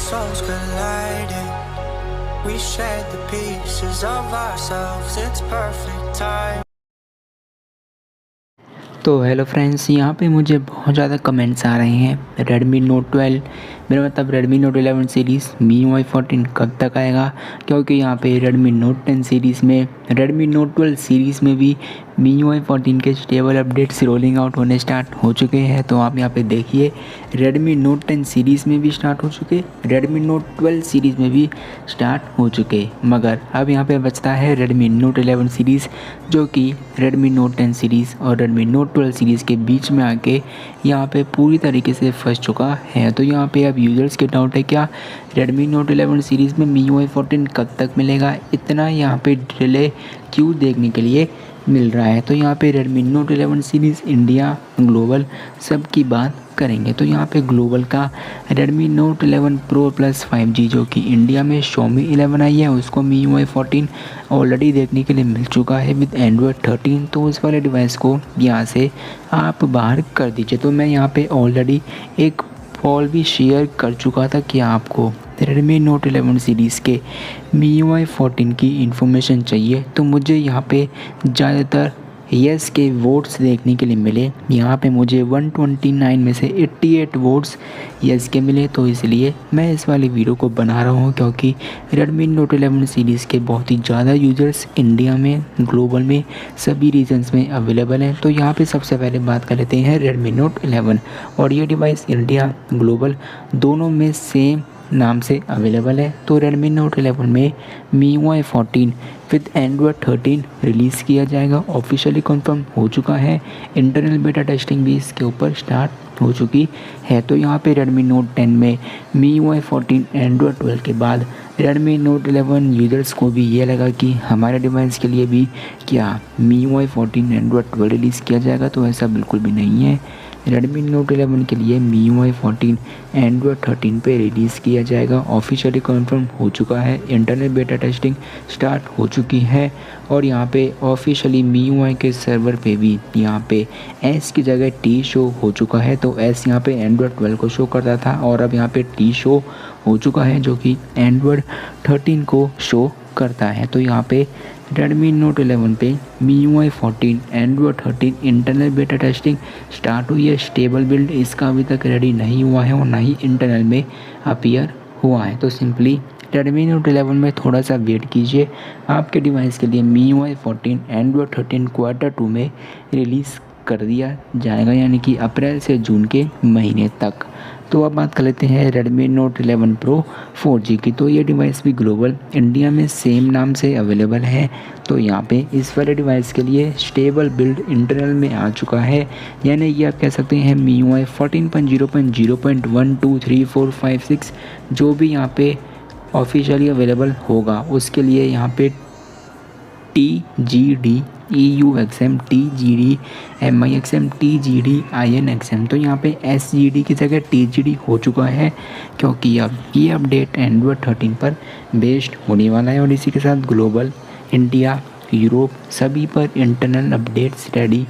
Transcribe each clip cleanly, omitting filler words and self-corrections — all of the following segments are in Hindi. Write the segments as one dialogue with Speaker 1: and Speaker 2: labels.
Speaker 1: souls colliding. We shared the pieces of ourselves. It's perfect time.
Speaker 2: तो हेलो फ्रेंड्स, यहाँ पे मुझे बहुत ज़्यादा कमेंट्स आ रहे हैं Redmi Note 12, मेरा मतलब Redmi Note 11 सीरीज़ MIUI 14 कब तक आएगा। क्योंकि यहाँ पे Redmi Note 10 सीरीज़ में, Redmi Note 12 सीरीज़ में भी MIUI 14 के स्टेबल अपडेट्स रोलिंग आउट होने स्टार्ट हो चुके हैं। तो आप यहाँ पे देखिए Redmi Note 10 सीरीज़ में भी स्टार्ट हो चुके, Redmi Note 12 सीरीज़ में भी स्टार्ट हो चुके, मगर अब यहाँ पे बचता है Redmi Note 11 सीरीज़, जो कि Redmi Note 10 सीरीज़ और Redmi Note 12 सीरीज़ के बीच में आके यहाँ पे पूरी तरीके से फंस चुका है। तो यहाँ पे अब यूज़र्स के डाउट है क्या Redmi Note 11 सीरीज़ में MIUI 14 कब तक मिलेगा, इतना यहाँ पे डिले क्यों देखने के लिए मिल रहा है। तो यहाँ पे Redmi Note 11 series India, global सब की बात करेंगे। तो यहाँ पे ग्लोबल का Redmi Note 11 Pro Plus 5G जो कि इंडिया में Xiaomi 11 आई है, उसको MIUI 14 ऑलरेडी देखने के लिए मिल चुका है विद Android 13। तो उस वाले डिवाइस को यहाँ से आप बाहर कर दीजिए। तो मैं यहाँ पे ऑलरेडी एक पोल भी शेयर कर चुका था कि आपको Redmi Note 11 सीरीज़ के MIUI 14 की इन्फॉर्मेशन चाहिए, तो मुझे यहाँ पे ज़्यादातर यस के वोट्स देखने के लिए मिले। यहाँ पे मुझे 129 में से 88 वोट्स यस के मिले। तो इसलिए मैं इस वाली वीडियो को बना रहा हूँ, क्योंकि Redmi Note 11 सीरीज़ के बहुत ही ज़्यादा यूज़र्स इंडिया में, ग्लोबल में, सभी रीजन्स में अवेलेबल हैं। तो यहाँ पे सबसे पहले बात कर लेते हैं Redmi Note 11, और ये डिवाइस इंडिया, ग्लोबल दोनों में सेम नाम से अवेलेबल है। तो Redmi Note 11 में MIUI 14 विद Android 13 रिलीज़ किया जाएगा, ऑफिशियली कंफर्म हो चुका है। इंटरनल बेटा टेस्टिंग भी इसके ऊपर स्टार्ट हो चुकी है। तो यहाँ पे Redmi Note 10 में MIUI 14 Android 12 के बाद Redmi Note 11 यूज़र्स को भी ये लगा कि हमारे डिवाइस के लिए भी क्या MIUI 14 Android 12 रिलीज़ किया जाएगा। तो ऐसा बिल्कुल भी नहीं है। Redmi Note 11 के लिए MIUI 14 Android 13 पे रिलीज़ किया जाएगा, ऑफिशियली कंफर्म हो चुका है। इंटरनल बेटा टेस्टिंग स्टार्ट हो चुकी है, और यहाँ पे ऑफिशियली MIUI के सर्वर पे भी यहाँ पे S की जगह T शो हो चुका है। तो S यहाँ पे Android 12 को शो करता था, और अब यहाँ पे T शो हो चुका है, जो कि Android 13 को शो करता है। तो यहाँ पे Redmi Note 11 पे MIUI 14 Android 13 इंटरनल बेटा टेस्टिंग स्टार्ट हुई है। स्टेबल बिल्ड इसका अभी तक रेडी नहीं हुआ है, और ना ही इंटरनल में अपीयर हुआ है। तो सिंपली Redmi Note 11 में थोड़ा सा वेट कीजिए, आपके डिवाइस के लिए MIUI 14 Android 13 Q2 में रिलीज़ कर दिया जाएगा, यानी कि अप्रैल से जून के महीने तक। तो अब बात कर लेते हैं Redmi Note 11 Pro 4G की। तो ये डिवाइस भी ग्लोबल, इंडिया में सेम नाम से अवेलेबल है। तो यहाँ पे इस वाले डिवाइस के लिए स्टेबल बिल्ड इंटरनल में आ चुका है, यानी ये आप कह सकते हैं MIUI 14.0.0.1 2 3 4 5 6 जो भी यहाँ पे ऑफिशियली अवेलेबल होगा, उसके लिए यहाँ पे TGD EUXM TGD MIXM TGD INXM, तो यहाँ पे SGD की जगह TGD हो चुका है, क्योंकि अब ये अपडेट Android 13 पर बेस्ड होने वाला है। और इसी के साथ ग्लोबल, इंडिया, यूरोप सभी पर इंटरनल अपडेट्स रेडी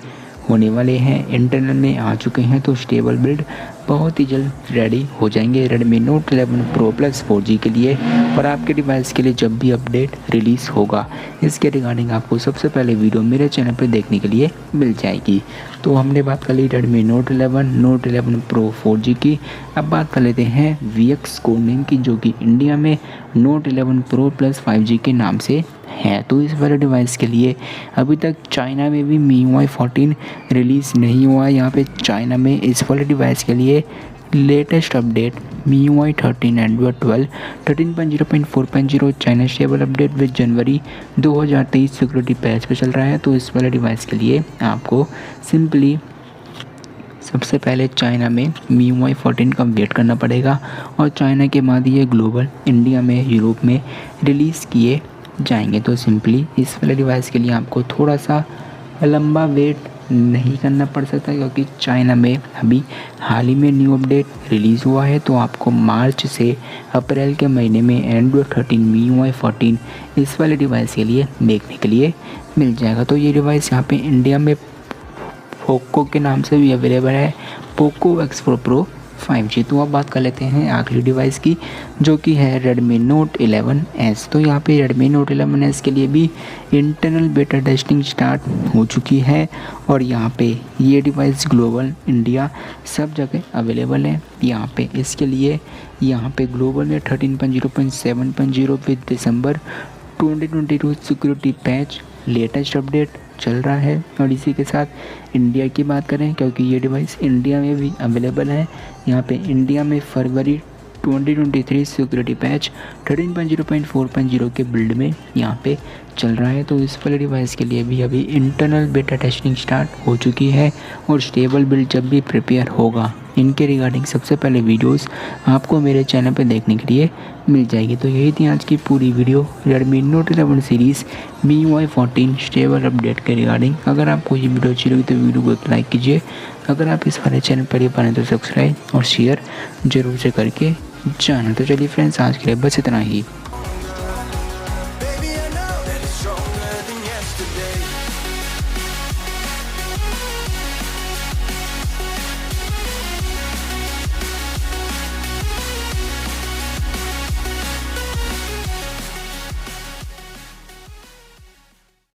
Speaker 2: होने वाले हैं, इंटरनल में आ चुके हैं। तो स्टेबल बिल्ड बहुत ही जल्द रेडी हो जाएंगे Redmi Note 11 Pro Plus 4G के लिए, और आपके डिवाइस के लिए जब भी अपडेट रिलीज़ होगा, इसके रिगार्डिंग आपको सबसे पहले वीडियो मेरे चैनल पर देखने के लिए मिल जाएगी। तो हमने बात कर ली Redmi Note 11 Note 11 Pro 4G की। अब बात कर लेते हैं VX कोडनेम की, जो कि इंडिया में Note 11 Pro Plus 5G के नाम से है। तो इस वाले डिवाइस के लिए अभी तक चाइना में भी MIUI 14 रिलीज़ नहीं हुआ है। यहाँ पे चाइना में इस वाले डिवाइस के लिए latest update MIUI 13 Android 12 13.0.4.0 China stable update with January 2023 security patch पे चल रहा है। तो इस वाले डिवाइस के लिए आपको सिंपली सबसे पहले चाइना में MIUI 14 का वेट करना पड़ेगा, और चाइना के बाद ये ग्लोबल, इंडिया में, यूरोप में रिलीज़ किए जाएंगे। तो सिंपली इस वाले डिवाइस के लिए आपको थोड़ा सा लंबा वेट नहीं करना पड़ सकता, क्योंकि चाइना में अभी हाल ही में न्यू अपडेट रिलीज़ हुआ है। तो आपको मार्च से अप्रैल के महीने में Android 13 MIUI 14 इस वाले डिवाइस के लिए देखने के लिए मिल जाएगा। तो ये डिवाइस यहाँ पे इंडिया में पोको के नाम से भी अवेलेबल है, पोको X4 Pro 5G। तो अब बात कर लेते हैं अगली डिवाइस की, जो कि है Redmi Note 11S। तो यहाँ पे Redmi Note 11S के लिए भी इंटरनल बेटा टेस्टिंग स्टार्ट हो चुकी है और यहाँ पे ये डिवाइस ग्लोबल, इंडिया सब जगह अवेलेबल है। यहाँ पे इसके लिए यहाँ पे ग्लोबल में 13.0.7.0 with December 2022 security patch latest update चल रहा है। और इसी के साथ इंडिया की बात करें, क्योंकि ये डिवाइस इंडिया में भी अवेलेबल है, यहाँ पे इंडिया में फरवरी 2023 सिक्योरिटी पैच 13.0.4.0 के बिल्ड में यहाँ पे चल रहा है। तो इस वाले डिवाइस के लिए भी अभी इंटरनल बेटा टेस्टिंग स्टार्ट हो चुकी है और स्टेबल बिल्ड जब भी प्रिपेयर होगा इनके रिगार्डिंग सबसे पहले वीडियोस आपको मेरे चैनल पे देखने के लिए मिल जाएगी। तो यही थी आज की पूरी video Redmi Note 11 series MIUI 14 stable update के रिगार्डिंग। अगर आपको ये वीडियो अच्छी लगी तो वीडियो को एक लाइक कीजिए। अगर आप इस वाले चैनल पर ही बने तो सब्सक्राइब और शेयर जरूर से करके जाना। तो चलिए फ्रेंड्स, आज के लिए बस इतना ही।